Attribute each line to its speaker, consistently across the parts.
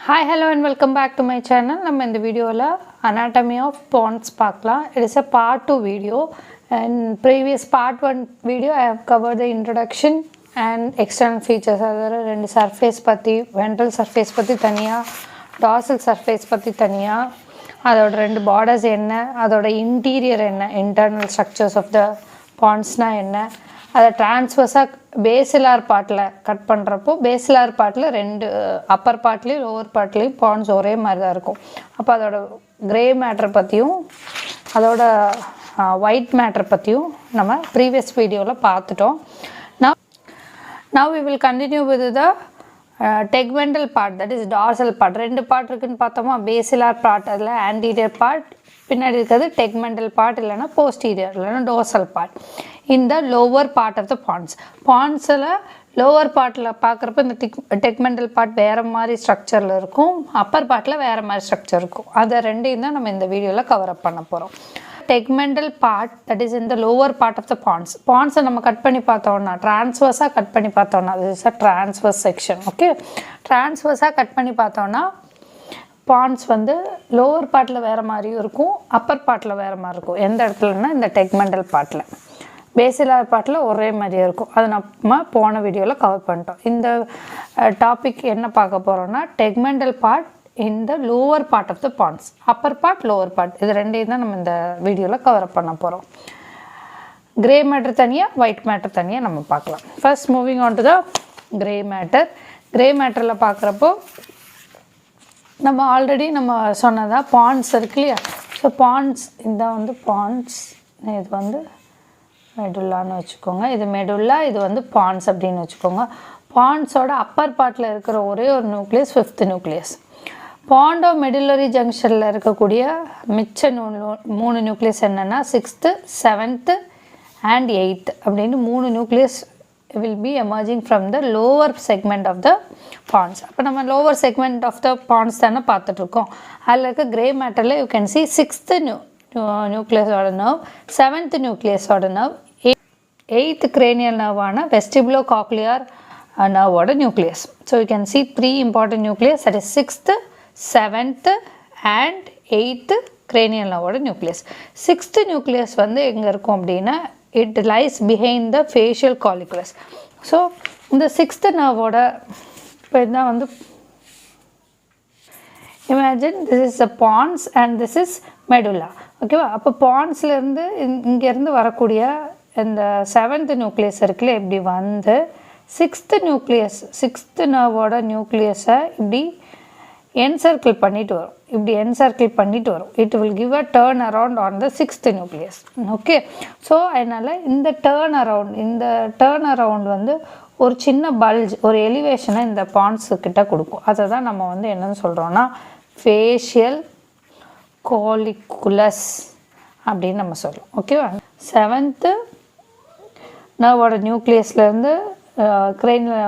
Speaker 1: Hi, hello and welcome back to my channel. நம்ம இந்த வீடியோவில் anatomy of pons பார்க்கலாம். It is a part 2 video and previous part 1 video I have covered the introduction and external features. அதாவது ரெண்டு surface பற்றி ventral surface பற்றி தனியாக, dorsal surface பற்றி தனியாக, அதோட ரெண்டு borders என்ன, அதோட interior என்ன, internal structures of the ponsனா என்ன, அதை டிரான்ஸ்வர்ஸாக பேசிலார் பார்ட்டில் கட் பண்ணுறப்போ பேசிலார் பார்ட்டில் ரெண்டு அப்பர் பார்ட்லேயும் லோவர் பார்ட்லேயும் பான்ஸ் ஒரே மாதிரி தான் இருக்கும். அப்போ அதோட கிரே மேட்ரு பற்றியும் அதோட ஒயிட் மேட்ரு பற்றியும் நம்ம ப்ரீவியஸ் வீடியோவில் பார்த்துட்டோம். Now we will continue with the tegmental part, that is dorsal part. ரெண்டு பார்ட் இருக்குன்னு பார்த்தோமா, பேசிலார் பார்ட் அதில் ஆன்டீரியர் பார்ட், பின்னாடி இருக்கிறது டெக்மெண்டல் பார்ட் இல்லைனா போஸ்டீரியர் இல்லைனா டோர்சல் பார்ட். இந்த லோவர் பார்ட் ஆஃப் த பான்ஸில் லோவர் பார்ட்டில் பார்க்குறப்ப இந்த டெக்மெண்டல் பார்ட் வேறு மாதிரி ஸ்ட்ரக்சரில் இருக்கும், அப்பர் பார்ட்டில் வேறு மாதிரி ஸ்ட்ரக்சர் இருக்கும். அதை ரெண்டையும் தான் நம்ம இந்த வீடியோவில் கவர் அப் பண்ண போகிறோம். டெக்மெண்டல் பார்ட் தட் இஸ் இந்த லோவர் பார்ட் ஆஃப் த பான்ஸை நம்ம கட் பண்ணி பார்த்தோம்னா டிரான்ஸ்வர்ஸாக கட் பண்ணி பார்த்தோம்னா அது is a transverse section. Okay, டிரான்ஸ்வர்ஸாக கட் பண்ணி பார்த்தோன்னா பான்ஸ் வந்து லோவர் பார்ட்டில் வேறு மாதிரியும் இருக்கும், அப்பர் பார்ட்டில் வேறு மாதிரி இருக்கும். எந்த இடத்துலன்னா இந்த டெக்மெண்டல் பார்ட்டில். பேசிலார் பார்ட்டில் ஒரே மாதிரியே இருக்கும். அது நம்ம போன வீடியோவில் கவர் பண்ணிட்டோம். இந்த டாபிக் என்ன பார்க்க போகிறோன்னா டெக்மெண்டல் பார்ட் இந்த lower part of the pons, upper part lower part, இது ரெண்டையும் தான் நம்ம இந்த வீடியோவில் கவர் பண்ண போகிறோம். கிரே மேட்டர் தனியாக, ஒயிட் மேட்டர் தனியாக நம்ம பார்க்கலாம். First moving on to the grey matter. Grey மேட்டரில் பார்க்குறப்போ நம்ம ஆல்ரெடி நம்ம சொன்னதான் பான்ஸ் இருக்கு இல்லையா. ஸோ பான்ஸ் இந்த வந்து பான்ஸ், இது வந்து மெடுல்லான்னு வச்சுக்கோங்க, இது மெடுல்லா, இது வந்து பான்ஸ் அப்படின்னு வச்சுக்கோங்க. பான்ஸோட அப்பர் பார்ட்டில் இருக்கிற ஒரே ஒரு நியூக்ளியஸ் ஃபிஃப்த் நியூக்ளியஸ். பாண்டோ மெடுலரி ஜங்ஷனில் இருக்கக்கூடிய மிச்ச மூணு நியூக்ளியஸ் என்னென்னா சிக்ஸ்த்து, செவன்த்து அண்ட் எயித்து அப்படின்னு மூணு nucleus will be emerging from the lower segment of the pons. அப்போ நம்ம lower segment of the pons தானே பார்த்துட்ருக்கோம். அதில் இருக்க கிரே மேட்டரில் யூ கேன் சி சிக்ஸ்த்து நியூக்ளியஸோட நர்வ், செவன்த்து நியூக்ளியஸோட நர்வ், எயித்து கிரேனியல் நர்வான வெஸ்டிபுலோ காக்லியர் நர்வோட nucleus. So you can see three important nucleus, that is sixth, seventh and eighth cranial நர்வோட நியூக்ளியஸ். சிக்ஸ்த்து நியூக்ளியஸ் வந்து எங்கே இருக்கும் அப்படின்னா it lies behind the facial colliculus. So இந்த sixth நர்வோட இப்போ இதுதான் வந்து imagine this is the pons and this is medulla. ஓகேவா, அப்போ பான்ஸ்லேருந்து இங்கேருந்து வரக்கூடிய இந்த செவன்த் நியூக்ளியஸ் இருக்குல்ல, இப்படி வந்து சிக்ஸ்த்து நர்வோட நியூக்ளியஸை இப்படி என்சர்க்கிள் பண்ணிட்டு வரும், இப்படி என்சர்க்கிள் பண்ணிட்டு வரும். It will give a turn around on the sixth nucleus. Okay, so அதனால் இந்த டேர்ன் அரவுண்ட் வந்து ஒரு சின்ன பல்ஜ், ஒரு எலிவேஷனை இந்த பான்ஸுக்கிட்ட கொடுக்கும். அதை தான் நம்ம வந்து என்னென்னு சொல்கிறோன்னா ஃபேஷியல் காலிகுலஸ் அப்படின்னு நம்ம சொல்கிறோம். ஓகேவா, செவன்த்து நர்வோட நியூக்ளியஸ்லேருந்து கிரெயினில்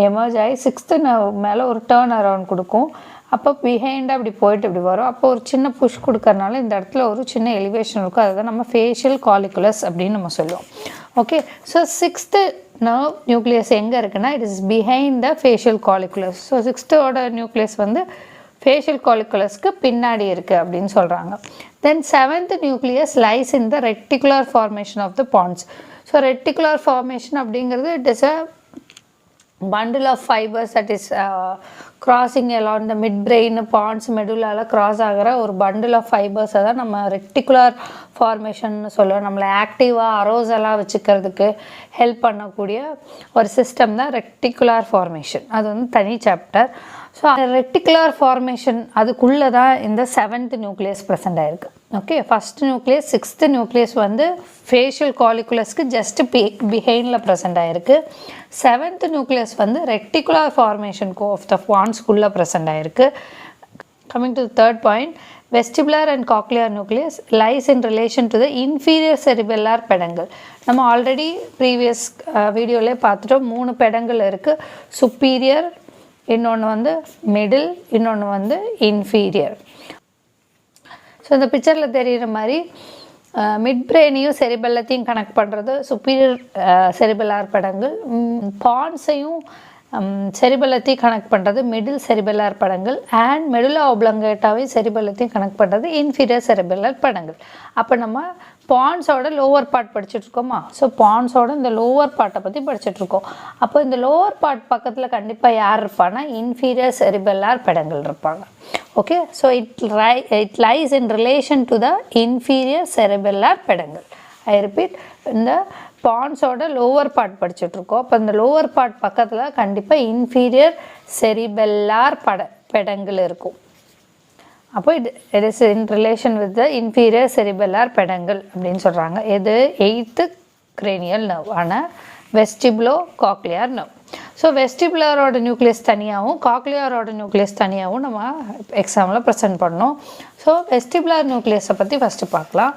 Speaker 1: எமர்ஜ் ஆகி சிக்ஸ்த்து நர்வ் மேலே ஒரு டேர்ன் அரவுண்ட் கொடுக்கும். அப்போ பிஹைண்டாக அப்படி போயிட்டு இப்படி வரும். அப்போ ஒரு சின்ன புஷ் கொடுக்கறனால இந்த இடத்துல ஒரு சின்ன எலிவேஷன் இருக்கும். அதை தான் நம்ம ஃபேஷியல் காலிகுலஸ் அப்படின்னு நம்ம சொல்லுவோம். Okay, so sixth nerve nucleus எங்கே இருக்குன்னா it is behind the facial colliculus. So சிக்ஸ்த்தோட நியூக்ளியஸ் வந்து ஃபேஷியல் காலிகுலஸ்க்கு பின்னாடி இருக்குது அப்படின்னு சொல்கிறாங்க. Then seventh nucleus lies in the reticular formation of the pons. So reticular formation அப்படிங்கிறது it is a bundle of fibers that is crossing along the midbrain, pons, medulla cross ஆகிற ஒரு bundle of fibers தான் நம்ம reticular formation சொல்லுவோம். நம்மளை ஆக்டிவாக அரோசலாக வச்சுக்கிறதுக்கு help பண்ணக்கூடிய ஒரு சிஸ்டம் தான் ரெட்டிகுலர் ஃபார்மேஷன். அது வந்து தனி சாப்டர். ஸோ அந்த ரெட்டிகுலர் ஃபார்மேஷன் அதுக்குள்ளே தான் இந்த செவன்த் நியூக்ளியஸ் ப்ரெசென்ட் ஆகிருக்கு. Okay, first nucleus sixth nucleus வந்து ஃபேஷியல் காலிகுலஸ்க்கு ஜஸ்ட் பிஹைண்டில் ப்ரெசென்ட் ஆகிருக்கு. செவன்த் நியூக்ளியஸ் வந்து ரெட்டிகுலர் ஃபார்மேஷன் ஆஃப் த பான்ஸ்குள்ளே ப்ரெசென்ட் ஆகிருக்கு. Coming to third point, vestibular and cochlear nucleus lies in relation to the inferior cerebellar peduncle. நம்ம already previous வீடியோவிலே பார்த்துட்டோம். மூணு பெடங்கள் இருக்குது, சுப்பீரியர், இன்னொன்று வந்து மிடில், இன்னொன்று வந்து இன்ஃபீரியர். ஸோ இந்த பிக்சரில் தெரிகிற மாதிரி மிட் பிரெயினையும் செரிபெல்லத்தையும் கனெக்ட் பண்ணுறது சுப்பீரியர் செரிபெல்லார் பெடங்கள், பான்ஸையும் செரிபெல்லத்தையும் கனெக்ட் பண்ணுறது மிடில் செரிபெல்லார் படங்கள் அண்ட் மெடுலா ஒப்ளங்கேட்டாவே செரிபெல்லத்தையும் கனெக்ட் பண்ணுறது இன்ஃபீரியர் செரிபெல்லார் படங்கள். அப்போ நம்ம பான்ஸோட லோவர் பார்ட் படிச்சுட்ருக்கோமா? ஸோ பான்ஸோட இந்த லோவர் பார்ட்டை பற்றி படிச்சுட்ருக்கோம். அப்போ இந்த லோவர் பார்ட் பக்கத்தில் கண்டிப்பாக யார் இருப்பாங்கன்னா இன்ஃபீரியர் செரிபெல்லார் படங்கள் இருப்பாங்க. Okay, so it lies in relation to the inferior cerebellar peduncle. I repeat, இந்த பான்ஸோட லோவர் பார்ட் படிச்சுட்ருக்கோம். அப்போ இந்த லோவர் பார்ட் பக்கத்தில் கண்டிப்பாக இன்ஃபீரியர் செரிபெல்லார் படங்கள் இருக்கும். அப்போ it is in relation with the inferior cerebellar peduncle அப்படின்னு சொல்கிறாங்க. இது 8th cranial nerve ஆன வெஸ்டிபுலோ காக்லியார் நர்வ். ஸோ வெஸ்டிபுலரோட நியூக்ளியஸ் தனியாகவும் காக்லியாரோட நியூக்ளியஸ் தனியாகவும் நம்ம எக்ஸாமில் ப்ரெசென்ட் பண்ணோம். ஸோ வெஸ்டிபுலர் நியூக்ளியஸை பற்றி ஃபஸ்ட்டு பார்க்கலாம்.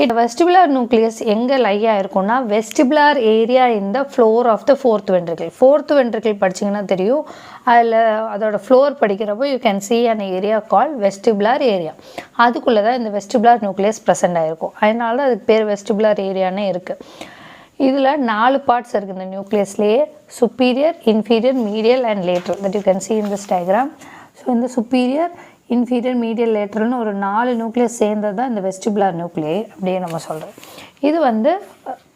Speaker 1: இந்த வெஸ்டிபுலர் நியூக்ளியஸ் எங்கே லையாக இருக்கும்னா vestibular area in the floor of the fourth ventricle. Fourth ventricle படிச்சிங்கன்னா தெரியும். அதில் அதோட ஃப்ளோர் படிக்கிறப்போ you can see an area call vestibular area. அதுக்குள்ளே தான் இந்த வெஸ்டிபுலர் நியூக்ளியஸ் ப்ரெசென்ட் ஆகிருக்கும். அதனால தான் அதுக்கு பேர் வெஸ்டிபுலர் ஏரியானே இருக்குது. இதில் 4 பார்ட்ஸ் இருக்குது இந்த நியூக்ளியஸ்லேயே: superior, inferior, medial and lateral. That you can see in this diagram. So இந்த சுப்பீரியர், இன்ஃபீரியர், மீடியல், லேட்ரல்னு ஒரு 4 நியூக்ளியஸ் சேர்ந்தது தான் இந்த வெஸ்டிபுலர் நியூக்ளியை அப்படியே நம்ம சொல்கிறோம். இது வந்து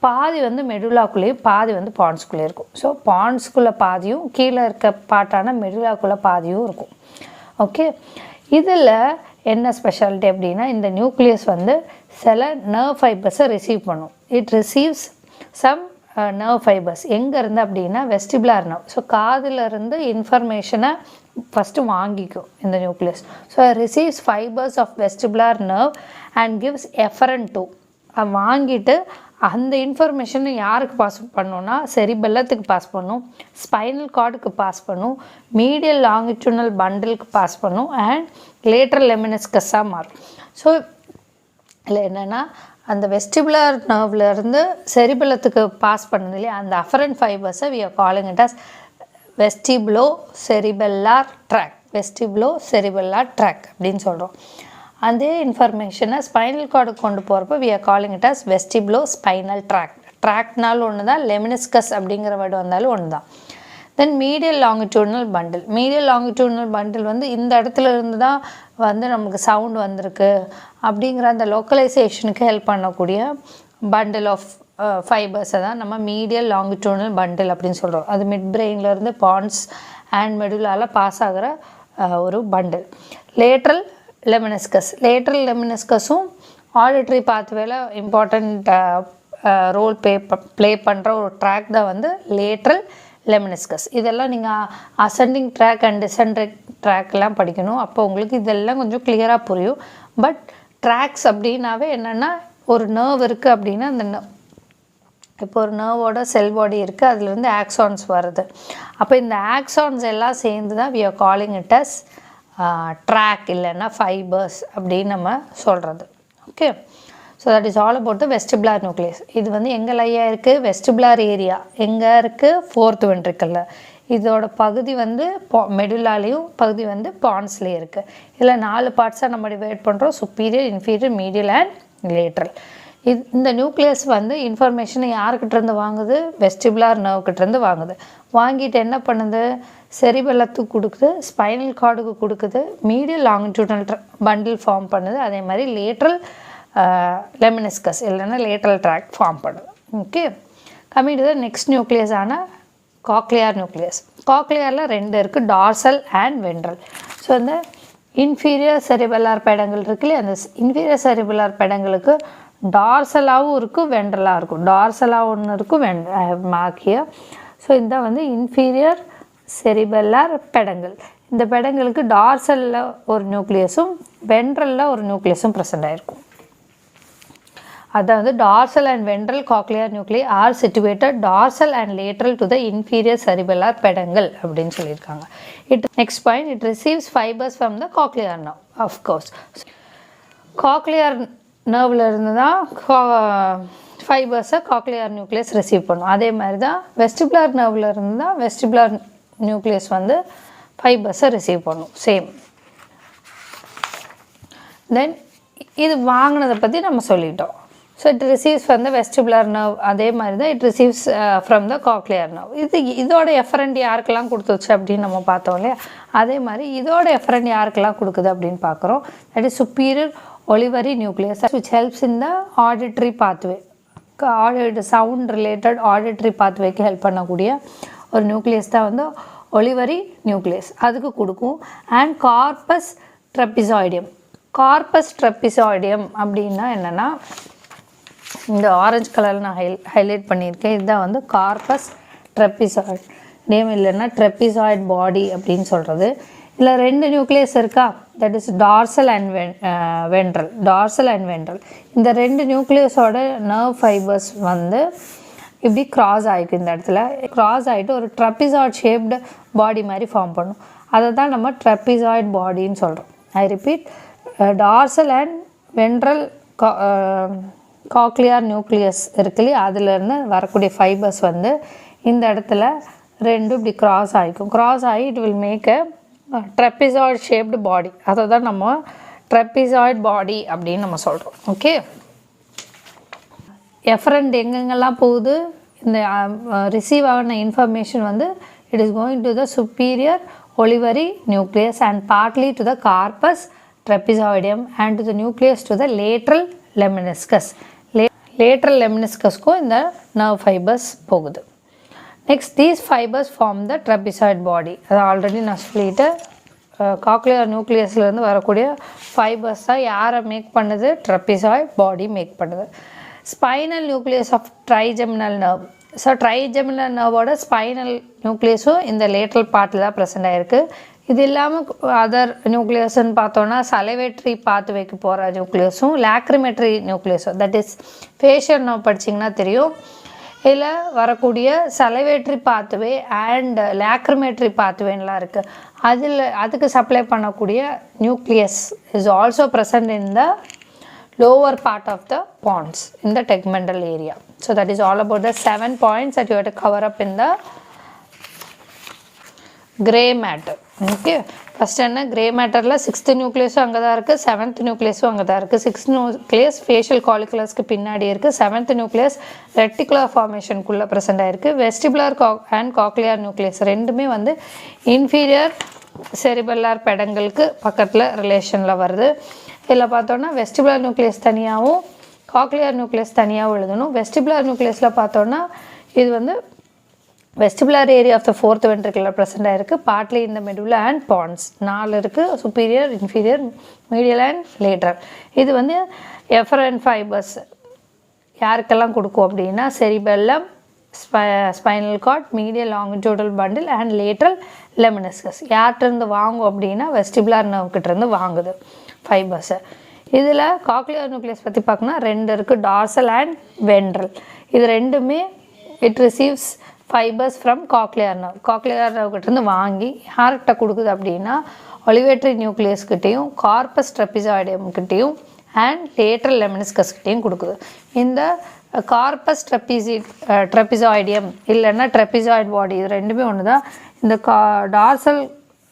Speaker 1: பாதி வந்து மெடுலாக்குள்ளேயும் பாதி வந்து பான்ஸ்குள்ளே இருக்கும். ஸோ பான்ஸ்குள்ளே பாதியும் கீழே இருக்க பாட்டான மெடுலாக்குள்ளே பாதியும் இருக்கும். ஓகே, இதில் என்ன ஸ்பெஷாலிட்டி அப்படின்னா இந்த நியூக்ளியஸ் வந்து சில நர்வ் ஃபைபர்ஸை ரிசீவ் பண்ணும். It receives some nerve fibres எங்கேருந்து அப்படின்னா வெஸ்டிபுலர் நர்வ். ஸோ காதிலிருந்து இன்ஃபர்மேஷனை ஃபஸ்ட்டு வாங்கிக்கும் இந்த nucleus. So receives fibres of vestibular nerve and gives efferent to. வாங்கிட்டு அந்த இன்ஃபர்மேஷனை யாருக்கு பாஸ் பண்ணணும்னா செரிபெல்லத்துக்கு பாஸ் பண்ணும், ஸ்பைனல் கார்டுக்கு பாஸ் பண்ணும், மீடியல் லாங்கிட்யூனல் பண்டிலுக்கு பாஸ் பண்ணும் அண்ட் லேட்ரல் லெமினிஸ்கஸாக மாறும். ஸோ இல்லை என்னென்னா அந்த வெஸ்டிபுலர் நர்வ்லேருந்து செரிபெல்லத்துக்கு பாஸ் பண்ணது இல்லையா, அந்த அஃபரண்ட் ஃபைபர்ஸை we are calling it as vestibulocerebellar tract. Vestibulocerebellar tract அப்படின்னு சொல்கிறோம். அதே இன்ஃபர்மேஷனை ஸ்பைனல் கார்டுக்கு கொண்டு போகிறப்ப we are calling it as vestibulospinal tract. ட்ராக்னாலும் ஒன்று தான், லெமினிஸ்கஸ் அப்படிங்கிற வேர்டு வந்தாலும் ஒன்று தான். Then medial longitudinal bundle. Medial longitudinal bundle வந்து இந்த இடத்துல இருந்து தான் வந்து நமக்கு சவுண்ட் வந்திருக்கு அப்படிங்கிற அந்த லோக்கலைசேஷனுக்கு ஹெல்ப் பண்ணக்கூடிய பண்டில் ஆஃப் ஃபைபர்ஸை தான் நம்ம மீடியல் லாங்கிட்யூனல் பண்டில் அப்படின்னு சொல்கிறோம். அது மிட் பிரெயின்லேருந்து பான்ஸ் அண்ட் மெடுலால் பாஸ் ஆகிற ஒரு பண்டில். Lateral lemniscus. லேட்ரல் லெமினிஸ்கஸும் ஆடிட்டரி பாத்வேல இம்பார்ட்டண்ட் ரோல் ப்ளே பண்ணுற ஒரு ட்ராக் தான் வந்து லேட்ரல் லெமினிஸ்கஸ். இதெல்லாம் நீங்கள் அசெண்டிங் ட்ராக் அண்ட் டிசெண்டிங் ட்ராக்லாம் படிக்கணும். அப்போ உங்களுக்கு இதெல்லாம் கொஞ்சம் கிளியராக புரியும். பட் ட்ராக்ஸ் அப்படின்னாவே என்னென்னா ஒரு நர்வ் இருக்குது அப்படின்னா அந்த இப்போ ஒரு நர்வோட செல் பாடி இருக்குது, அதுலேருந்து ஆக்சான்ஸ் வருது. அப்போ இந்த ஆக்சான்ஸ் எல்லாம் சேர்ந்து தான் we are calling it as tract இல்லைன்னா ஃபைபர்ஸ் அப்படின்னு நம்ம சொல்கிறது. Okay, so that is all about the vestibular nucleus. இது வந்து எங்கே லையாக இருக்குது? வெஸ்டிபுலர் ஏரியா எங்கே இருக்குது? ஃபோர்த் வென்ட்ரிக்கிளில். இதோட பகுதி வந்து மெடுலாலையும் பகுதி வந்து பான்ஸ்லேயும் இருக்குது. இதில் 4 பார்ட்ஸாக நம்ம டிவைட் பண்ணுறோம்: superior, inferior, medial and lateral. இந்த நியூக்ளியஸ் வந்து இன்ஃபர்மேஷனை யாருக்கிட்டேருந்து வாங்குது? வெஸ்டிபுலர் நர்வ்கிட்டேருந்து வாங்குது. வாங்கிட்டு என்ன பண்ணுது? செரிபெல்லத்துக்கு கொடுக்குது, ஸ்பைனல் கார்டுக்கு கொடுக்குது, மீடியல் லாங்கிட்யூனல் பண்டில் ஃபார்ம் பண்ணுது, அதே மாதிரி லேட்ரல் லெமினிஸ்கஸ் இல்லைன்னா லேட்ரல் ட்ராக் ஃபார்ம் பண்ணுது. Okay, coming to the next nucleus ஆன காக்லியார் நியூக்ளியஸ். காக்லியாரில் 2 இருக்குது: டார்சல் அண்ட் வென்ட்ரல். ஸோ இந்த இன்ஃபீரியர் செரிபெல்லார் பெடங்கள் இருக்குல்லையே, அந்த இன்ஃபீரியர் செரிபெல்லார் பெடங்களுக்கு டார்சலாகவும் இருக்கும், வென்ட்ரலாக இருக்கும். டார்சலாக ஒன்று இருக்கும், மார்க்கிய. ஸோ இந்த வந்து இன்ஃபீரியர் செரிபெல்லார் பெடங்கள். இந்த பெடங்களுக்கு டார்சலில் ஒரு நியூக்ளியஸும் வென்ட்ரலில் ஒரு நியூக்ளியஸும் ப்ரெசென்ட் ஆகிருக்கும். அதாவது dorsal and ventral cochlear nuclei are situated dorsal and lateral to the inferior cerebellar peduncle அப்படின்னு சொல்லியிருக்காங்க. Next point, it receives fibres from the cochlear nerve. Of course cochlear நர்வில் இருந்து தான் ஃபைபர்ஸை காக்லியர் நியூக்ளியஸ் ரிசீவ் பண்ணும். அதே மாதிரி தான் வெஸ்டிபுலர் நர்வில் இருந்து தான் வெஸ்டிபுலர் நியூக்ளியஸ் வந்து ஃபைபர்ஸை ரிசீவ் பண்ணும். சேம். தென் இது வாங்கினதை பற்றி நம்ம சொல்லிட்டோம். So it receives from the vestibular nerve. அதே மாதிரி தான் it receives from the cochlear nerve. இதோட எஃபரண்ட் யாருக்கெல்லாம் கொடுத்துச்சு அப்படின்னு நம்ம பார்த்தோம் இல்லையா, அதே மாதிரி இதோட எஃபரண்ட் யாருக்கெல்லாம் கொடுக்குது அப்படின்னு பார்க்குறோம். That is superior olivary nucleus which helps in the auditory pathway. Sound related auditory பாத்வேக்கு ஹெல்ப் பண்ணக்கூடிய ஒரு நியூக்ளியஸ் தான் வந்து ஒலிவரி நியூக்ளியஸ், அதுக்கு கொடுக்கும். And corpus trapezoideum. Corpus trapezoideum அப்படின்னா என்னென்னா, இந்த ஆரஞ்சு கலரில் நான் ஹைலைட் பண்ணியிருக்கேன். இதுதான் வந்து கார்பஸ் ட்ரெப்பிசாய்டியம், இல்லைன்னா ட்ரெப்பிசாய்ட் பாடி அப்படின்னு சொல்கிறது. இதில் 2 நியூக்ளியஸ் இருக்கா, that is dorsal and ventral. Dorsal and ventral இந்த 2 நியூக்ளியஸோட நர்வ் ஃபைபர்ஸ் வந்து இப்படி கிராஸ் ஆகிக்கும். இந்த இடத்துல கிராஸ் ஆகிட்டு ஒரு ட்ரெப்பிசாய்ட் ஷேப்டு பாடி மாதிரி ஃபார்ம் பண்ணும். அதை தான் நம்ம ட்ரெப்பிசாய்ட் பாடின்னு சொல்கிறோம். I repeat, dorsal and ventral cochlear nucleus இருக்குல்லையே, அதிலேருந்து வரக்கூடிய ஃபைபர்ஸ் வந்து இந்த இடத்துல 2 இப்படி கிராஸ் ஆகிக்கும். கிராஸ் ஆகி it will make a trapezoid shaped body. அதை தான் நம்ம ட்ரெப்பிசாய்ட் பாடி அப்படின்னு நம்ம சொல்கிறோம். ஓகே, எஃபரண்ட் எங்கெங்கெல்லாம் போகுது, இந்த ரிசீவ் ஆகின இன்ஃபர்மேஷன் வந்து it is going to the superior olivary nucleus and partly to the corpus trapezoideum and to the nucleus to the lateral lemniscus. Lateral லெமினிஸ்கஸ்க்கும் இந்த நர்வ் ஃபைபர்ஸ் போகுது. Next these fibres form the trapezoid body. அது already நான் சொல்லிட்டு, cochlear நியூக்ளியஸ்லேருந்து வரக்கூடிய fibres தான் யாரை make பண்ணுது, ட்ரெப்பிசாய்ட் பாடி மேக் பண்ணுது. Spinal nucleus of trigeminal nerve. So trigeminal நர்வோட ஸ்பைனல் நியூக்ளியஸும் இந்த லேட்ரல் பார்ட்டில் தான் ப்ரெசென்ட் ஆகிருக்கு. இது இல்லாமல் அதர் நியூக்ளியஸ்ன்னு பார்த்தோன்னா சலைவேட்ரி பாத்வேக்கு போகிற நியூக்ளியஸும் லாக்ரிமெட்ரி நியூக்ளியஸும், தட் இஸ் ஃபேஷியல் நர்வ் படிச்சிங்கன்னா தெரியும். இதில் வரக்கூடிய சலைவேட்ரி பாத்வே அண்ட் லாக்ரிமெட்ரி பாத்வேன்லாம் இருக்குது. அதுக்கு சப்ளை பண்ணக்கூடிய nucleus is also present in the lower part of the pons in the tegmental area. So that is all about the 7 points that you have to cover up in the gray matter. Okay, first என்ன gray matterல 6th நியூக்ளியஸும் அங்கே தான் இருக்குது, 7th நியூக்ளியஸும் அங்கே தான் இருக்குது. 6th nucleus facial காலிகுலஸ்க்கு பின்னாடி இருக்குது. 7th நியூக்ளியஸ் ரெட்டிகுலர் ஃபார்மேஷனுக்குள்ளே ப்ரெசென்ட் ஆகிருக்கு. வெஸ்டிபுலர் அண்ட் காக்லியர் நியூக்ளியஸ் ரெண்டுமே வந்து இன்ஃபீரியர் செரிபெல்லார் பெடங்களுக்கு பக்கத்தில் ரிலேஷனில் வருது. இதில் பார்த்தோன்னா வெஸ்டிபுலர் நியூக்ளியஸ் தனியாகவும் காக்லியர் நியூக்ளியஸ் தனியாகவும் எழுதணும். வெஸ்டிபுலர் நியூக்ளியஸில் பார்த்தோன்னா இது வந்து vestibular area of the 4th ventricular present ஆகிருக்கு. பார்ட்லி இந்த மெடுலா அண்ட் பான்ஸ் 4 இருக்குது, superior, inferior, medial and lateral. இது வந்து எஃபரண்ட் ஃபைபர்ஸ் யாருக்கெல்லாம் கொடுக்கும் அப்படின்னா cerebellum, spinal cord, medial longitudinal bundle and lateral lemniscus. யார்கிட்டருந்து வாங்கும் அப்படின்னா வெஸ்டிபுலர் நர்வ்கிட்டேருந்து வாங்குது ஃபைபர்ஸை. இதில் காக்லியர் நியூக்ளியஸ் பற்றி பார்க்கணும்னா 2 இருக்குது, டார்சல் அண்ட் வென்ட்ரல். இது ரெண்டுமே it receives fibres from cochlear nerve. Cochlear நர்வ்கிட்டேருந்து வாங்கி யார்கிட்ட கொடுக்குது அப்படின்னா ஒலிவேட்ரி நியூக்ளியஸ்கிட்டையும் கார்பஸ் ட்ரெப்பிசாய்டியம்கிட்டையும் அண்ட் லேட்ரல் லெமினிஸ்கஸ்கிட்டையும் கொடுக்குது. இந்த கார்பஸ் ட்ரெப்பிசாய்டியம் இல்லைன்னா ட்ரெப்பிசாய்ட் பாடி இது ரெண்டுமே ஒன்று தான். இந்த dorsal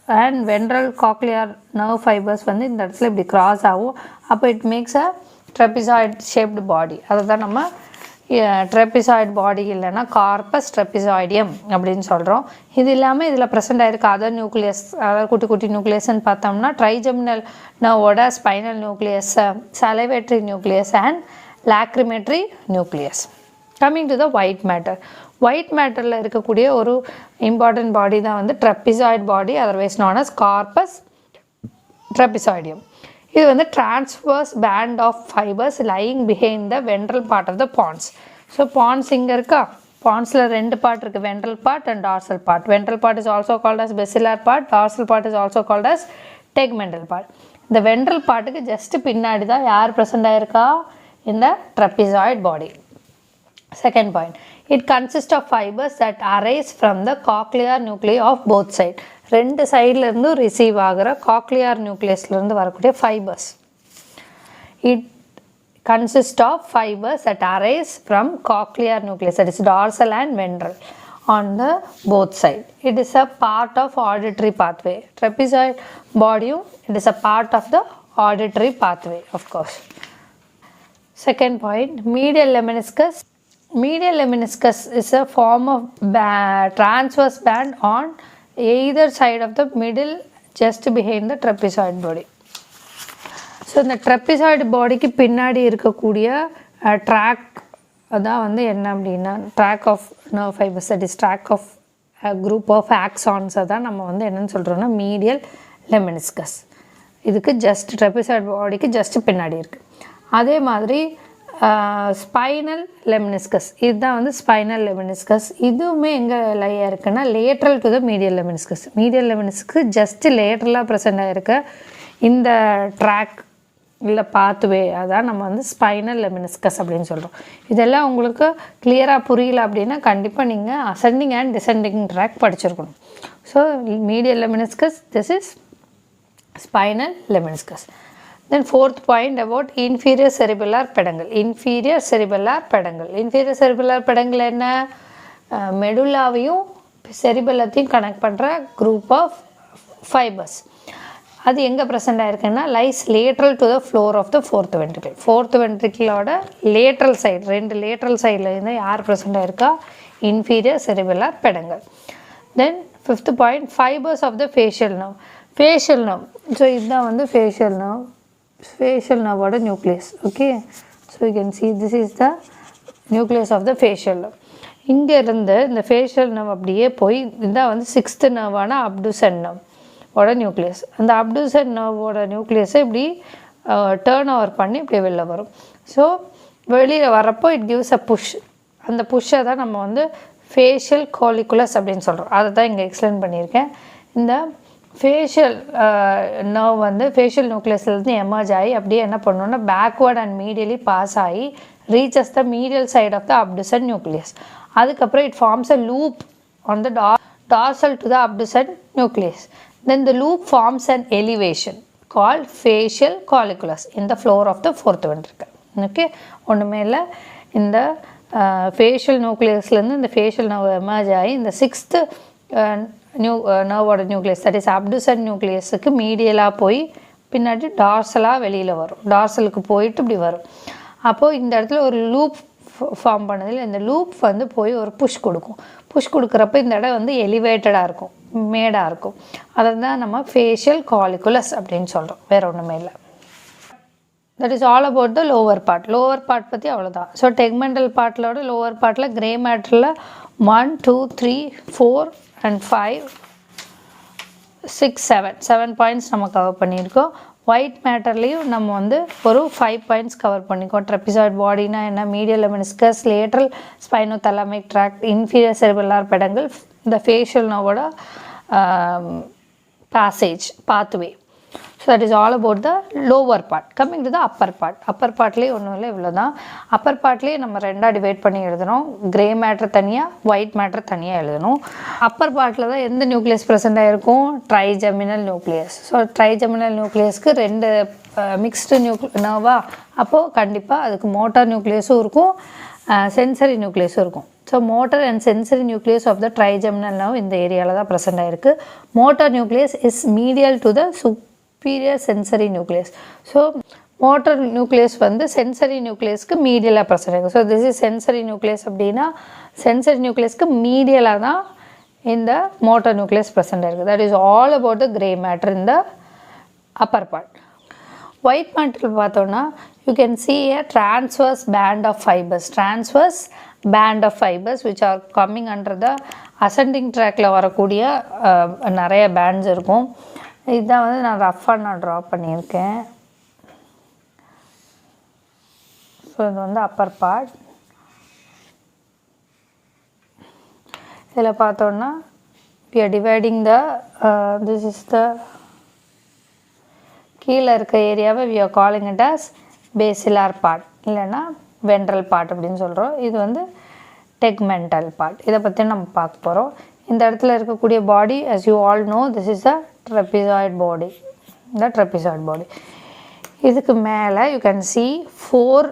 Speaker 1: and ventral cochlear nerve fibres வந்து இந்த இடத்துல இப்படி கிராஸ் ஆகும். அப்போ it makes a trapezoid shaped body. அதை தான் நம்ம ட்ரெப்பிசாய்ட் பாடி இல்லைன்னா கார்பஸ் ட்ரெப்பிசாய்டியம் அப்படின்னு சொல்கிறோம். இது இல்லாமல் இதில் ப்ரெசென்ட் ஆகிருக்க அதர் நியூக்ளியஸ், அதாவது குட்டி குட்டி நியூக்ளியஸ்ன்னு பார்த்தோம்னா ட்ரைஜெமினல் நர்வோட spinal nucleus, salivatory nucleus and lacrimatory nucleus. Coming to the white matter. White மேட்டரில் இருக்கக்கூடிய ஒரு இம்பார்ட்டன்ட் பாடி தான் வந்து trapezoid body, otherwise known as corpus trapezoideum. இது வந்து transverse band of fibres lying behind the ventral part of the pons. So pons இங்கே இருக்கா, பான்ஸில் 2 பார்ட் இருக்குது, ventral part and dorsal part. Ventral part is also called as basilar part, dorsal part is also called as tegmental part. இந்த ventral பார்ட்டுக்கு just பின்னாடி தான் யார் present ஆகிருக்கா, இந்த ட்ரெப்பிசாய்ட் பாடி. Second point, it consists of fibers that arise from the cochlear nuclei of both sides. 2 சைட்லேருந்து receive ஆகிற cochlear நியூக்ளியஸ்லேருந்து வரக்கூடிய fibres. It consists of fibers that arise from cochlear nucleus, that is dorsal and ventral on the both side. It is a part of auditory pathway. Second point, medial lemniscus. Medial lemniscus is a form of transverse band on either side of the middle just behind the trapezoid body. So இந்த ட்ரெப்பிசாய்டு பாடிக்கு பின்னாடி இருக்கக்கூடிய track அதான் வந்து என்ன அப்படின்னா tract of nerve fibres, that is tract of group of ஆக்ஸான்ஸை தான் நம்ம வந்து என்னென்னு சொல்கிறோன்னா மீடியல் லெமினிஸ்கஸ். இதுக்கு ஜஸ்ட் ட்ரெப்பிசாய்டு பாடிக்கு ஜஸ்ட்டு பின்னாடி இருக்குது. அதே மாதிரி ஸ்பைனல் லெமினிஸ்கஸ், இதுதான் வந்து ஸ்பைனல் லெமினிஸ்கஸ். இதுவுமே எங்கே லையாக இருக்குன்னா lateral to the medial lemniscus. Medial லெமினிஸ்க்கு ஜஸ்ட்டு லேட்ரலாக ப்ரெசென்ட் ஆகிருக்க இந்த ட்ராக் இல்லை பாத்வே அதான் நம்ம வந்து ஸ்பைனல் லெமினிஸ்கஸ் அப்படின்னு சொல்கிறோம். இதெல்லாம் உங்களுக்கு கிளியராக புரியல அப்படின்னா கண்டிப்பாக நீங்கள் அசெண்டிங் அண்ட் டிசெண்டிங் ட்ராக் படிச்சிருக்கணும். So medial lemniscus, this is spinal lemniscus. Then fourth point about inferior cerebellar peduncle. Inferior cerebellar peduncle. Inferior cerebellar peduncle என்ன? மெடுலாவையும் செரிபெல்லத்தையும் கனெக்ட் பண்ணுற குரூப் ஆஃப் ஃபைபர்ஸ். அது எங்கே ப்ரெசென்ட் ஆகிருக்குன்னா lies lateral to the floor of the fourth ventricle. Fourth வென்ட்ரிக்கிளோட lateral side, ரெண்டு lateral சைடில் இருந்து யார் ப்ரெசென்ட் ஆகிருக்கா? Inferior cerebellar peduncle. Then fifth point, fibres of the facial nerve. Facial nerve, so இதுதான் வந்து ஃபேஷியல் நர்வ். ஃபேஷியல் நர்வோட nucleus. Okay, so you can see this is the nucleus of the facial nerve. இங்கேருந்து இந்த facial nerve அப்படியே போய் இதுதான் வந்து sixth நர்வான அப்டுசன் nerve ஓட நியூக்ளியஸ். அந்த அப்டுசன் நர்வோட நியூக்ளியஸை இப்படி டேர்ன் ஓவர் பண்ணி இப்படி வெளில வரும். ஸோ வெளியில் வரப்போ இட் கிவ்ஸ் அ புஷ். அந்த புஷ்ஷை தான் நம்ம வந்து ஃபேஷியல் காலிகுலஸ் அப்படின்னு சொல்கிறோம். அதை தான் இங்கே எக்ஸ்பிளைன் பண்ணியிருக்கேன். இந்த ஃபேஷியல் நர்வ் வந்து ஃபேஷியல் நியூக்ளியஸ்லேருந்து எமர்ஜ் ஆகி அப்படியே என்ன பண்ணணுன்னா பேக்வேர்ட் அண்ட் மீடியலி பாஸ் ஆகி reaches the medial side of the abducens nucleus. அதுக்கப்புறம் it forms a loop on the dorsal to the abducens nucleus. Then the loop forms an elevation called facial colliculus in the floor of the fourth ventricle. Okay, ஒன்றுமே இல்லை, இந்த facial நியூக்ளியஸ்லேருந்து இந்த facial nerve emerge ஆகி இந்த sixth நர்வோட nucleus, that is abducens நியூக்ளியஸுக்கு மீடியலாக போய் பின்னாடி டார்சலாக வெளியில் வரும். டார்சலுக்கு போயிட்டு இப்படி வரும். அப்போது இந்த இடத்துல ஒரு லூப் ஃபார்ம் பண்ணதில் இந்த லூப் வந்து போய் ஒரு புஷ் கொடுக்கும். புஷ் கொடுக்குறப்ப இந்த இடம் வந்து எலிவேட்டடாக இருக்கும், மேடாக இருக்கும். அதை தான் நம்ம ஃபேஷியல் காலிகுலஸ் அப்படின்னு சொல்கிறோம், வேறு ஒன்றுமே இல்லை. That is all about the lower part. Lower part பற்றி அவ்வளோதான். ஸோ டெக்மெண்டல் பார்ட்டிலோட லோவர் பார்ட்டில் கிரே மேட்டரில் 1 2 3 4 and 5 6 7 பாயிண்ட்ஸ் நம்ம கவர் பண்ணியிருக்கோம். ஒயிட் மேட்டர்லேயும் நம்ம வந்து ஒரு 5 பாயிண்ட்ஸ் கவர் பண்ணிக்கோம். ட்ரெப்பிசாய்ட் பாடினா என்ன, medial lemniscus, lateral spinothalamic tract, inferior cerebellar peduncle, இந்த ஃபேஷியல் நர்வோட passage, pathway. So that is all about the lower part. Coming to the upper part. Upper partலேயே ஒன்றும் இல்லை, இவ்வளோ தான். அப்பர் பார்ட்லேயே நம்ம ரெண்டாக டிவைட் பண்ணி எழுதணும். கிரே மேட்டர் தனியாக, ஒயிட் மேட்டர் தனியாக எழுதணும். அப்பர் பார்ட்டில் தான் எந்த நியூக்ளியஸ் ப்ரெசென்ட் ஆகிருக்கும்? Trigeminal nucleus. ஸோ ட்ரைஜெமினல் நியூக்ளியஸ்க்கு ரெண்டு மிக்ஸ்டு நர்வா, அப்போது கண்டிப்பாக அதுக்கு மோட்டார் நியூக்ளியஸும் இருக்கும், சென்சரி நியூக்ளியஸும் இருக்கும். So motor and sensory nucleus of the trigeminal nerve இந்த ஏரியாவில் தான் ப்ரெசென்ட் ஆகிருக்கு. Motor nucleus is medial to the superior sensory nucleus. So motor nucleus வந்து sensory nucleusக்கு மீடியலாக ப்ரெசென்ட் ஆகும். So this is sensory nucleus அப்படின்னா சென்சரி நியூக்ளியஸ்க்கு மீடியலாக தான் இந்த மோட்டார் நியூக்ளியஸ் ப்ரெசென்ட் ஆகிருக்கு. That is all about the grey matter இந்த அப்பர் பார்ட். ஒயிட் மேட்டரில் பார்த்தோன்னா you can see a transverse band of fibers. Transverse band of fibers which are coming under the ascending trackல வரக்கூடிய நிறைய pants இருக்கும். இதுதான் வந்து நான் ரஃப்பாக நான் ட்ரா பண்ணியிருக்கேன். ஸோ இது வந்து அப்பர் பார்ட். இதில் பார்த்தோன்னா we are dividing the this is the கீழே இருக்க ஏரியாவை we are calling it as basilar part இல்லைன்னா ventral part அப்படின்னு சொல்கிறோம். இது வந்து tegmental part. இதை பற்றி நம்ம பார்க்க போகிறோம். இந்த இடத்துல இருக்கக்கூடிய பாடி as you all know this is the trapezoid body. இந்த trapezoid body. இதுக்கு மேலே you can see 4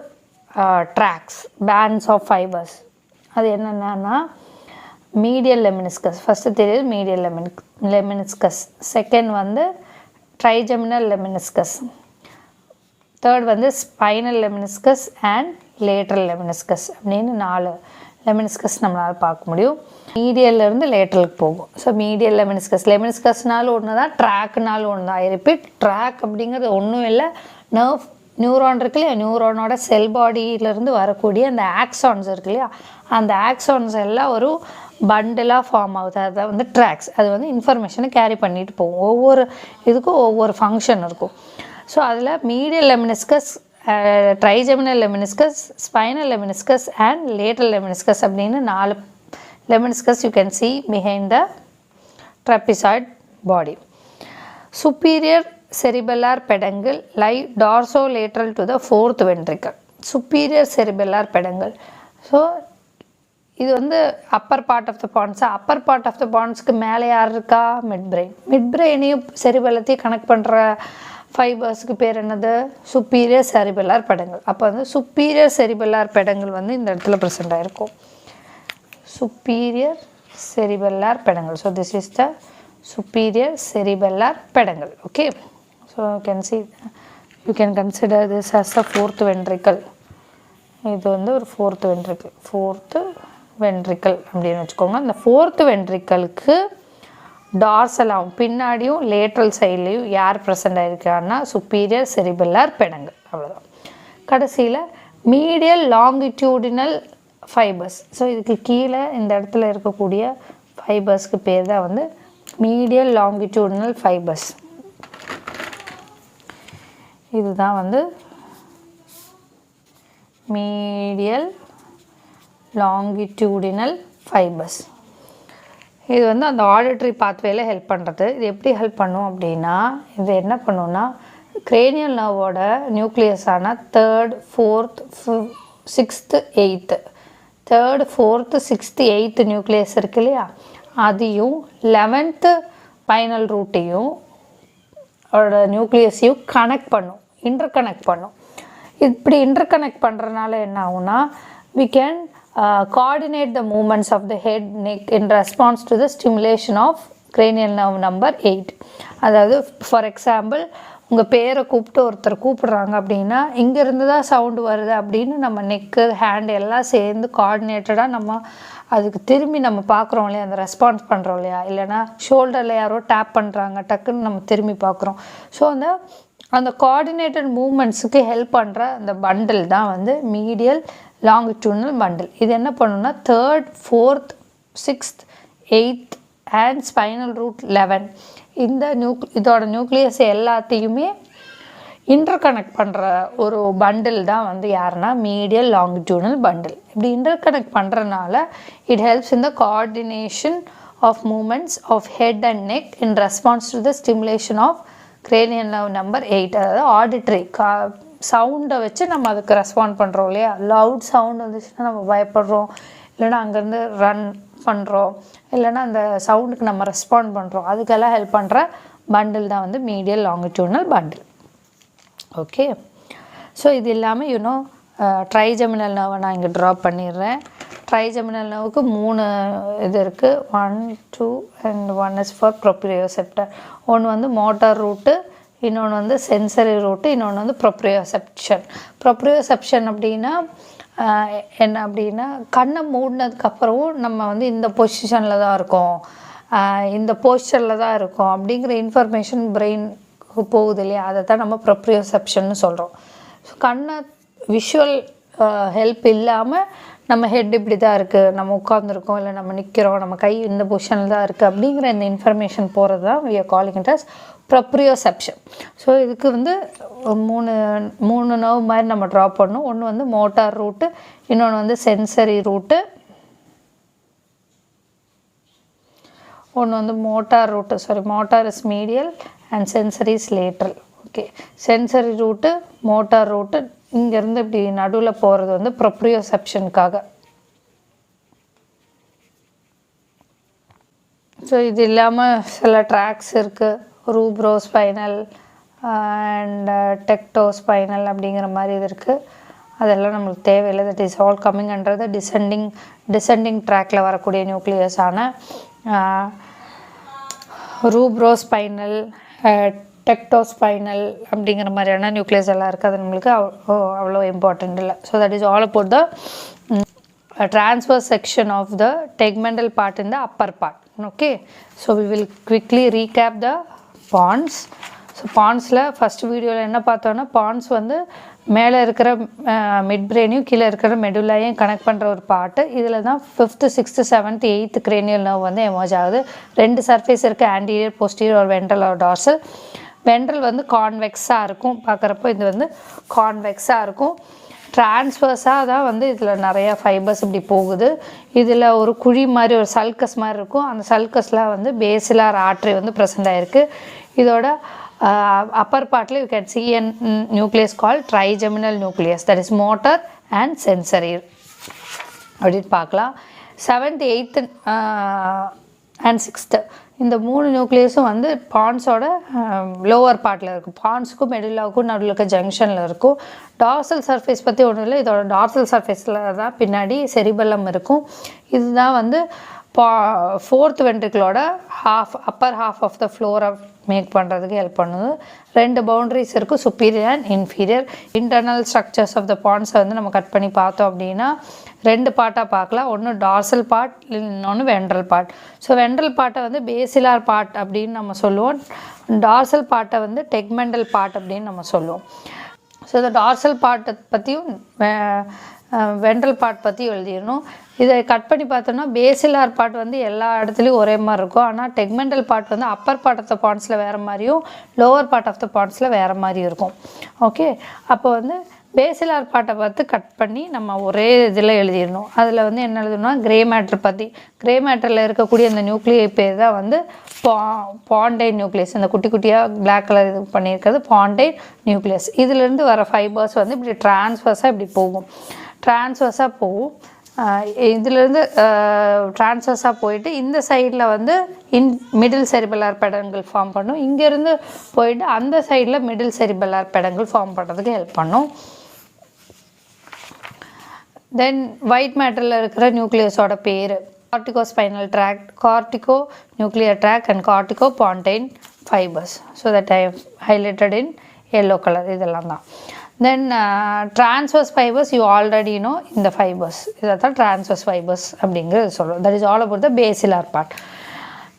Speaker 1: tracks, bands of fibers. அது என்னென்னா medial lemniscus. ஃபஸ்ட்டு தெரியுது medial lemniscus. செகண்ட் வந்து trigeminal lemniscus. தேர்ட் வந்து spinal lemniscus and lateral lemniscus அப்படின்னு 4 லெமினிஸ்கஸ் நம்மளால் பார்க்க முடியும். மீடியல்லேருந்து லேட்ரலுக்கு போகும். ஸோ மீடியல் லெமினிஸ்கஸ்னாலும் ஒன்று தான், ட்ராக்னாலும் ஒன்று தான். ஐ ரிப்பீட், ட்ராக் அப்படிங்கிறது ஒன்றும் இல்லை, நியூரான் இருக்கு இல்லையா, நியூரானோட செல் பாடியிலேருந்து வரக்கூடிய அந்த ஆக்சான்ஸ் இருக்கு இல்லையா, அந்த ஆக்சான்ஸ் எல்லாம் ஒரு பண்டிலாக ஃபார்ம் ஆகுது. அதை வந்து ட்ராக்ஸ், அது வந்து இன்ஃபர்மேஷனை கேரி பண்ணிட்டு போகும். ஒவ்வொரு இதுக்கும் ஒவ்வொரு ஃபங்க்ஷன் இருக்கும். ஸோ அதில் medial lemniscus, trigeminal lemniscus, spinal lemniscus and lateral lemniscus அப்படின்னு 4 lemniscus you can see behind the trapezoid body. Superior cerebellar peduncle lie dorsolateral to the 4th ventricle. Superior cerebellar peduncle. So இது வந்து upper part of the pons. Upper part of the பான்ஸ்க்கு மேலே யார் இருக்கா? Midbrain. Mid பிரெயினையும் செரிபெல்லத்தையும் connect பண்ணுற ஃபைபர்ஸுக்கு பேர் என்னது? Superior cerebellar peduncle. அப்போ வந்து சுப்பீரியர் செரிபெல்லார் பெடங்கல் வந்து இந்த இடத்துல ப்ரெசென்ட் ஆகிருக்கும். superior cerebellar peduncle. So this is the superior cerebellar peduncle. Okay, so you can see, you can consider this as the 4th ventricle. இது வந்து ஒரு 4th ventricle. 4th ventricle அப்படின்னு வச்சுக்கோங்க. அந்த 4th ventricleக்கு டார்சலாகவும் பின்னாடியும் லேட்ரல் சைட்லேயும் யார் ப்ரெசென்ட் ஆகிருக்காங்கன்னா superior cerebellar peduncle. அவ்வளோதான். கடைசியில் மீடியல் லாங்கிடியூடினல் ஃபைபர்ஸ். ஸோ இதுக்கு கீழே இந்த இடத்துல இருக்கக்கூடிய ஃபைபர்ஸ்க்கு பேர் தான் வந்து மீடியல் லாங்கிடியூடினல் ஃபைபர்ஸ். இதுதான் வந்து மீடியல் லாங்கிடியூடினல் ஃபைபர்ஸ். இது வந்து அந்த ஆடிட்டரி பாத்வேல ஹெல்ப் பண்ணுறது. இது எப்படி ஹெல்ப் பண்ணும் அப்படின்னா, இது என்ன பண்ணுன்னா cranial நர்வோட நியூக்ளியஸான 3rd, 4th, 6th, 8th 3rd, 4th, 6th, 8th nucleus இருக்கு இல்லையா, அதையும் 11th ஸ்பைனல் ரூட்டையும் நியூக்ளியஸையும் கனெக்ட் பண்ணும், இன்டர் கனெக்ட் பண்ணும். இப்படி இன்டர் கனெக்ட் பண்ணுறதுனால என்ன ஆகும்னா, we can coordinate the movements of the head, neck in response to the stimulation of cranial nerve number 8. அதாவது ஃபார் எக்ஸாம்பிள், உங்கள் பேரை கூப்பிட்டு ஒருத்தர் கூப்பிடுறாங்க அப்படின்னா, இங்கேருந்து தான் சவுண்டு வருது அப்படின்னு நம்ம நெக்கு, ஹேண்டு எல்லாம் சேர்ந்து கோஆர்டினேட்டடாக நம்ம அதுக்கு திரும்பி நம்ம பார்க்குறோம் இல்லையா, அந்த ரெஸ்பான்ஸ் பண்ணுறோம் இல்லையா, இல்லைனா ஷோல்டரில் யாரோ டேப் பண்ணுறாங்க டக்குன்னு நம்ம திரும்பி பார்க்குறோம். ஸோ அந்த கோஆர்டினேட்டட் மூமெண்ட்ஸுக்கு ஹெல்ப் பண்ணுற அந்த பண்டில் தான் வந்து மீடியல் லாங்கிடியூடினல் பண்டில். இது என்ன பண்ணுன்னா 3rd, 4th, 6th, 8th and spinal root 11 இந்த இதோட நியூக்ளியஸ் எல்லாத்தையுமே இன்டர் கனெக்ட் பண்ணுற ஒரு பண்டில் தான் வந்து யாருன்னா மீடியல் லாங்கிடியூடினல் பண்டில். இப்படி இன்டர் கனெக்ட் பண்ணுறதுனால it helps in the coordination of movements of head and neck in response to the stimulation of cranial nerve number 8. அதாவது ஆடிட்ரி சவுண்டை வச்சு நம்ம அதுக்கு ரெஸ்பாண்ட் பண்ணுறோம் இல்லையா. லவுட் சவுண்ட் வந்துச்சுன்னா நம்ம பயப்படுறோம், இல்லைனா அங்கேருந்து ரன் பண்ணுறோம், இல்லைனா அந்த சவுண்டுக்கு நம்ம ரெஸ்பாண்ட் பண்ணுறோம். அதுக்கெல்லாம் ஹெல்ப் பண்ணுற பண்டில் தான் வந்து medial longitudinal bundle. Okay, so இது இல்லாமல் யூனோ ட்ரைஜெமினல் நர்வை நான் இங்கே ட்ராப் பண்ணிடுறேன். ட்ரைஜெமினல் நர்வுக்கு 3 இது இருக்குது. 1, 2 அண்ட் 1 இஸ் ஃபார் ப்ரொப்ரியோசெப்டர். ஒன்று வந்து மோட்டார் ரூட்டு, இன்னொன்று வந்து சென்சரி ரூட்டு, இன்னொன்று வந்து ப்ரொப்ரியோசெப்ஷன். ப்ரொப்ரியோசெப்ஷன் அப்படின்னா என்ன அப்படின்னா, கண்ணை மூடினதுக்கப்புறமும் நம்ம வந்து இந்த பொசிஷனில் தான் இருக்கோம், இந்த போஸ்டரில் தான் இருக்கோம் அப்படிங்கிற இன்ஃபர்மேஷன் பிரெயினுக்கு போகுது இல்லையா, அதை தான் நம்ம ப்ரொப்ரியோசெப்ஷன்னு சொல்கிறோம். ஸோ கண்ணை விஷுவல் ஹெல்ப் இல்லாமல் நம்ம ஹெட் இப்படி தான் இருக்குது, நம்ம உட்காந்துருக்கோம், இல்லை நம்ம நிற்கிறோம், நம்ம கை இந்த பொசிஷனில் தான் இருக்குது அப்படிங்கிற இந்த இன்ஃபர்மேஷன் போகிறது தான் we are calling it as proprioception. So இதுக்கு வந்து மூணு நர்வ் மாதிரி நம்ம ட்ரா பண்ணணும். ஒன்று வந்து மோட்டார் ரூட்டு, இன்னொன்று வந்து சென்சரி ரூட்டு, ஒன்று வந்து motor root, motor is medial and sensory is lateral. Okay, sensory root, motor root, இங்கேருந்து இப்படி நடுவில் போகிறது வந்து ப்ரொப்ரியோசெப்ஷனுக்காக. ஸோ இது இல்லாமல் சில ட்ராக்ஸ் இருக்குது, ரூப்ரோஸ்பைனல் அண்ட் டெக்டோஸ்பைனல் அப்படிங்கிற மாதிரி இது இருக்குது. அதெல்லாம் நம்மளுக்கு தேவையில்லை. That is all coming under the descending ட்ராக்கில் வரக்கூடிய நியூக்ளியஸான ரூப்ரோஸ்பைனல், டெக்டோஸ்பைனல் அப்படிங்கிற மாதிரியான நியூக்ளியஸ் எல்லாம் இருக்குது. அது நம்மளுக்கு அவ்வளோ இம்பார்ட்டண்ட் இல்லை. So that is all about the transverse section of the tegmental part in the upper part. Okay, so we will quickly recap the pons. So ponsல ஃபர்ஸ்ட் வீடியோவில் என்ன பார்த்தோன்னா, பான்ஸ் வந்து மேலே இருக்கிற மிட் பிரெயினையும் கீழே இருக்கிற மெடுலாவையும் கனெக்ட் பண்ணுற ஒரு பார்ட்டு. இதில் தான் 5th 6th 7th 8th cranial nerve வந்து எமர்ஜ் ஆகுது. 2 சர்ஃபேஸ் இருக்குது, ஆன்டீரியர் போஸ்டீரியர் ஒரு வென்ட்ரல் ஒரு டார்சல். வென்ட்ரல் வந்து கான்வெக்ஸாக இருக்கும், பார்க்குறப்போ இது வந்து கான்வெக்ஸாக இருக்கும். ட்ரான்ஸ்வர்ஸாக தான் வந்து இதில் நிறையா ஃபைபர்ஸ் இப்படி போகுது. இதில் ஒரு குழி மாதிரி ஒரு சல்கஸ் மாதிரி இருக்கும். அந்த சல்கஸில் வந்து பேசிலார் ஆர்ட்ரி வந்து ப்ரெசென்ட் ஆகிருக்கு. இதோட upper part you can see a nucleus called trigeminal nucleus, that is motor and sensory அப்படின்னு பார்க்கலாம். 7th 8th and 6th இந்த 3 நியூக்ளியஸும் வந்து பான்ஸோட லோவர் பார்ட்டில் இருக்கும். பான்ஸுக்கும் மெடுலாவுக்கும் நடுவில் இருக்க ஜங்ஷனில் இருக்கும். டார்சல் சர்ஃபேஸ் பற்றி ஒன்றும் இல்லை. இதோட டார்சல் சர்ஃபேஸில் தான் பின்னாடி செரிபெல்லம் இருக்கும். இதுதான் வந்து 4th வென்ட்ரிக்கிளோட அப்பர் ஹாஃப் ஆஃப் த ஃப்ளோரை மேக் பண்ணுறதுக்கு ஹெல்ப் பண்ணுது. 2 பவுண்ட்ரிஸ் இருக்குது, superior and inferior. Internal structures of the பான்ஸை வந்து நம்ம கட் பண்ணி பார்த்தோம் அப்படின்னா 2 பார்ட்டாக பார்க்கலாம். ஒன்று டார்சல் பார்ட், இன்னொன்று வென்ட்ரல் பார்ட். ஸோ வென்ட்ரல் பார்ட்டை வந்து பேசிலார் பார்ட் அப்படின்னு நம்ம சொல்லுவோம். டார்சல் பார்ட்டை வந்து டெக்மெண்டல் பார்ட் அப்படின்னு நம்ம சொல்லுவோம். ஸோ இந்த டார்சல் பார்ட்டை பற்றியும் வென்ட்ரல் பார்ட் பற்றி எழுதிடணும். இதை கட் பண்ணி பார்த்தோம்னா பேசிலார் பார்ட் வந்து எல்லா இடத்துலையும் ஒரே மாதிரி இருக்கும். ஆனால் டெக்மெண்டல் பார்ட் வந்து அப்பர் பார்ட் ஆஃப் த பான்ஸில் வேறு மாதிரியும் லோவர் பார்ட் ஆஃப் த பான்ஸில் வேறு மாதிரியும் இருக்கும். ஓகே, அப்போ வந்து பேசிலார் பார்ட்டை பார்த்து கட் பண்ணி நம்ம ஒரே இதில் எழுதிடணும். அதில் வந்து என்ன எழுதணும்னா கிரே மேட்டர் பற்றி, கிரே மேட்டரில் இருக்கக்கூடிய அந்த நியூக்ளியை பேர் தான் வந்து பாண்டைன் நியூக்ளியஸ். இந்த குட்டி குட்டியாக பிளாக் கலர் இது பண்ணியிருக்கிறது பாண்டைன் நியூக்ளியஸ். இதிலேருந்து வர ஃபைபர்ஸ் வந்து இப்படி ட்ரான்ஸ்வர்ஸாக இப்படி போகும், ட்ரான்ஸ்வர்ஸாக போகும். இதிலேருந்து ட்ரான்ஸ்வர்ஸாக போயிட்டு இந்த சைடில் வந்து மிடில் செரிபெல்லார் பெடங்கள் ஃபார்ம் பண்ணும். இங்கேருந்து போயிட்டு அந்த சைடில் மிடில் செரிபெல்லார் பெடங்கள் ஃபார்ம் பண்ணுறதுக்கு ஹெல்ப் பண்ணும். தென் ஒயிட் மேட்டரில் இருக்கிற நியூக்ளியஸோட பேர் corticospinal tract, corticonuclear tract and corticopontine fibers. So that I have highlighted in yellow color. இதெல்லாம் தான். Then transverse fibers you already know in the fibers. இதான் transverse fibers அப்படிங்கிறது சொல்லுவோம். That is all about the basilar part.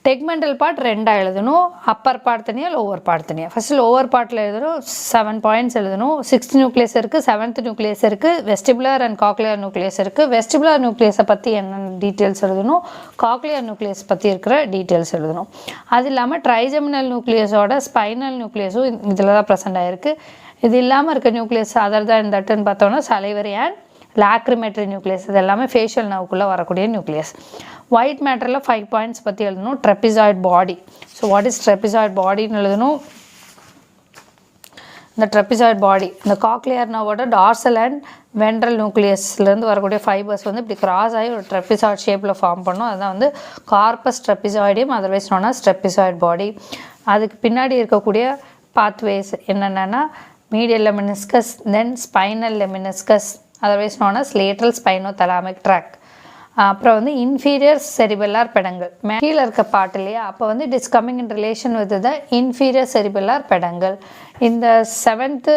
Speaker 1: Tegmental part 2 எழுதணும். Upper part தனியாக, lower part தனியாக. First lower பார்ட்டில் எழுதணும், 7 பாயிண்ட்ஸ் எழுதணும். 6th நியூக்ளியஸ் இருக்குது, 7th நியூக்ளியஸ் இருக்குது, வெஸ்டிபுலர் அண்ட் காக்லியர் நியூக்ளியஸ் இருக்குது. வெஸ்டிபுலர் நியூக்ளியஸை பற்றி என்னென்ன டீட்டெயில்ஸ் எழுதணும், காக்லியர் நியூக்ளியஸ் பற்றி இருக்கிற டீட்டெயில்ஸ் எழுதணும். அது இல்லாமல் ட்ரைஜெமினல் நியூக்ளியஸோட ஸ்பைனல் நியூக்ளியஸும் இதில் தான் ப்ரெசென்ட் ஆகிருக்கு. இது இல்லாமல் இருக்க நியூக்ளியஸ் அதர் தான் தட்டுன்னு பார்த்தோன்னா சலைவரி அண்ட் லாக்ரிமேட்டரி நியூக்ளியஸ். இது எல்லாமே ஃபேஷியல் நர்வுக்குள்ளே வரக்கூடிய நியூக்ளியஸ். ஒயிட் மேட்டரில் 5 பாயிண்ட்ஸ் பற்றி எழுதணும். ட்ரெபிசாய்ட் பாடி. ஸோ வாட் இஸ் ட்ரெபிசாய்ட் பாடின்னு எழுதணும். இந்த ட்ரெபிசாய்ட் பாடி இந்த காக்லியர் நர்வோட டார்சல் அண்ட் வென்ட்ரல் நியூக்ளியஸ்லேருந்து வரக்கூடிய ஃபைபர்ஸ் வந்து இப்படி கிராஸ் ஆகி ஒரு ட்ரெபிசாய்ட் ஷேப்பில் ஃபார்ம் பண்ணும். அதுதான் வந்து corpus trapezoideum, otherwise known as trapezoid body. அதுக்கு பின்னாடி இருக்கக்கூடிய பாத்வேஸ் என்னென்னா medial lemniscus, then spinal lemniscus, otherwise known as lateral spinothalamic tract. அப்புறம் வந்து இன்ஃபீரியர் செரிபெல்லார் பெடங்கள் கீழே இருக்க பார்ட் இல்லையா, அப்போ வந்து it is coming in relation with the inferior cerebellar peduncle. இந்த 7th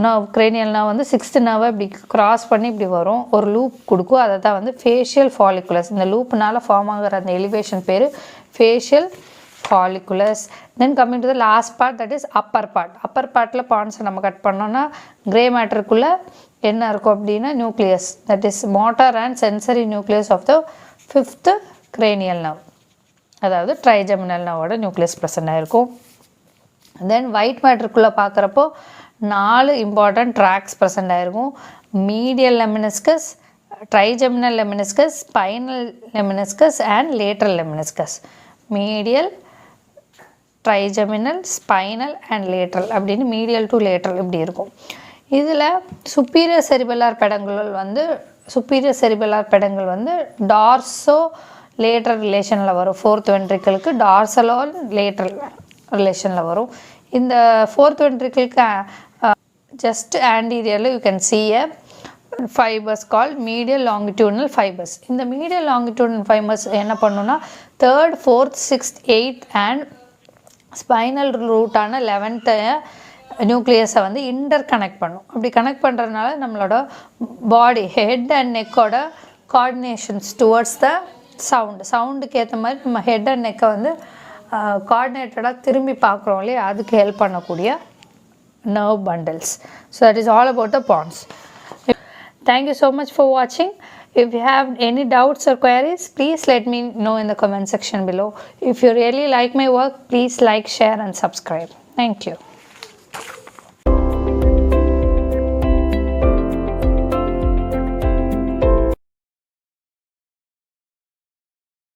Speaker 1: நர்வ் கிரேனியல் நர்வ் வந்து 6th நர்வை இப்படி கிராஸ் பண்ணி இப்படி வரும், ஒரு லூப் கொடுக்கும். அதை தான் வந்து ஃபேஷியல் ஃபாலிகுலஸ். இந்த லூப்னால் ஃபார்ம் ஆகிற அந்த எலிவேஷன் பேர் facial colliculus. Then coming to the last part, that is upper part. Upper பார்ட்டில் பாயிண்ட்ஸை நம்ம கட் பண்ணோன்னா கிரே மேட்டருக்குள்ளே என்ன இருக்கும் அப்படின்னா nucleus, that is motor and sensory nucleus of the 5th cranial nerve, அதாவது ட்ரைஜெமினல் நர்வோட நியூக்ளியஸ் ப்ரெசென்ட் ஆகிருக்கும். தென் ஒயிட் மேட்டருக்குள்ளே பார்க்குறப்போ 4 இம்பார்ட்டன்ட் ட்ராக்ஸ் ப்ரெசென்ட் ஆகிருக்கும். Medial lemniscus, trigeminal lemniscus, spinal lemniscus and lateral lemniscus. Medial, trigeminal, spinal and lateral அப்படின்னு medial to lateral இப்படி இருக்கும். இதில் சுப்பீரியர் செரிபெல்லார் பெடங்கள் வந்து டார்சோ லேட்ரல் ரிலேஷனில் வரும். 4th வென்ட்ரிக்கிளுக்கு டார்சலோ லேட்ரல் ரிலேஷனில் வரும். இந்த 4th வென்ட்ரிக்கிளுக்கு ஜஸ்ட் ஆன்டீரியரில் you can see a fibers called medial longitudinal fibers. இந்த medial longitudinal fibers என்ன பண்ணுன்னா 3rd, 4th, 6th, 8th and spinal ரூட்டான 11th நியூக்ளியஸை வந்து இன்டர் கனெக்ட் பண்ணும். அப்படி கனெக்ட் பண்ணுறதுனால நம்மளோட பாடி ஹெட் அண்ட் நெக்கோட கோஆர்டினேஷன்ஸ் டுவர்ட்ஸ் த சவுண்டுக்கு ஏற்ற மாதிரி நம்ம ஹெட் அண்ட் நெக்கை வந்து கோஆர்டினேட்டடாக திரும்பி பார்க்குறோம் இல்லையா, அதுக்கு ஹெல்ப் பண்ணக்கூடிய nerve bundles. So that is all about the pons. Thank you so much for watching. If you have any doubts or queries, please let me know in the comment section below. If you really like my work, please like, share and subscribe. Thank you.